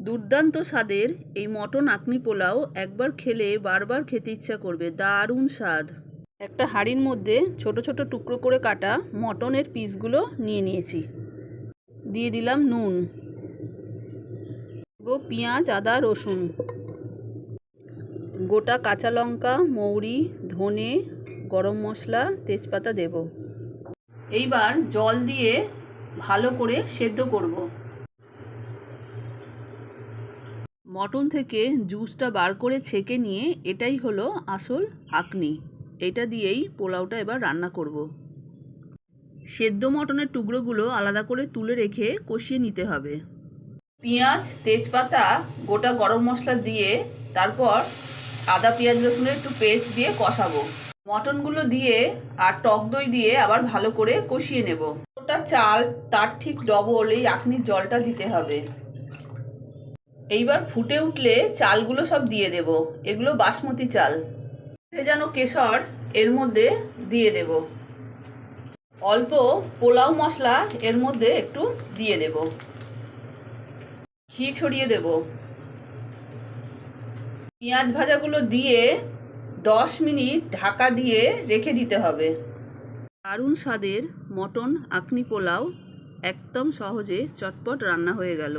দুর্দান্ত স্বাদের এই মটন আঁকনি পোলাও একবার খেলে বারবার খেতে ইচ্ছা করবে। দারুণ স্বাদ। একটা হাঁড়ির মধ্যে ছোট ছোট টুকরো করে কাটা মটনের পিসগুলো নিয়ে নিয়েছি। দিয়ে দিলাম নুন, পেঁয়াজ, আদা, রসুন, গোটা কাঁচা লঙ্কা, মৌরি, ধনে, গরম মশলা, তেজপাতা দেব। এইবার জল দিয়ে ভালো করে সেদ্ধ করব। মটন থেকে জুসটা বার করে ছেঁকে নিয়ে এটাই হলো আসল আঁকনি। এটা দিয়েই পোলাওটা এবার রান্না করব। সেদ্ধ মটনের টুকরোগুলো আলাদা করে তুলে রেখে কষিয়ে নিতে হবে। পেঁয়াজ, তেজপাতা, গোটা গরম মশলা দিয়ে তারপর আদা পেঁয়াজ রসুনের একটু পেস্ট দিয়ে কষাবো। মটনগুলো দিয়ে আর টক দই দিয়ে আবার ভালো করে কষিয়ে নেব। ওটা চাল তার ঠিক ডবল এই আঁকনির জলটা দিতে হবে। এইবার ফুটে উঠলে চালগুলো সব দিয়ে দেব। এগুলো বাসমতি চাল। ভেজানো কেশর এর মধ্যে দিয়ে দেব। অল্প পোলাও মশলা এর মধ্যে একটু দিয়ে দেব। ঘি ছড়িয়ে দেব। পেঁয়াজ ভাজাগুলো দিয়ে 10 মিনিট ঢাকা দিয়ে রেখে দিতে হবে। দারুণ স্বাদের মটন আঁকনি পোলাও একদম সহজে চটপট রান্না হয়ে গেল।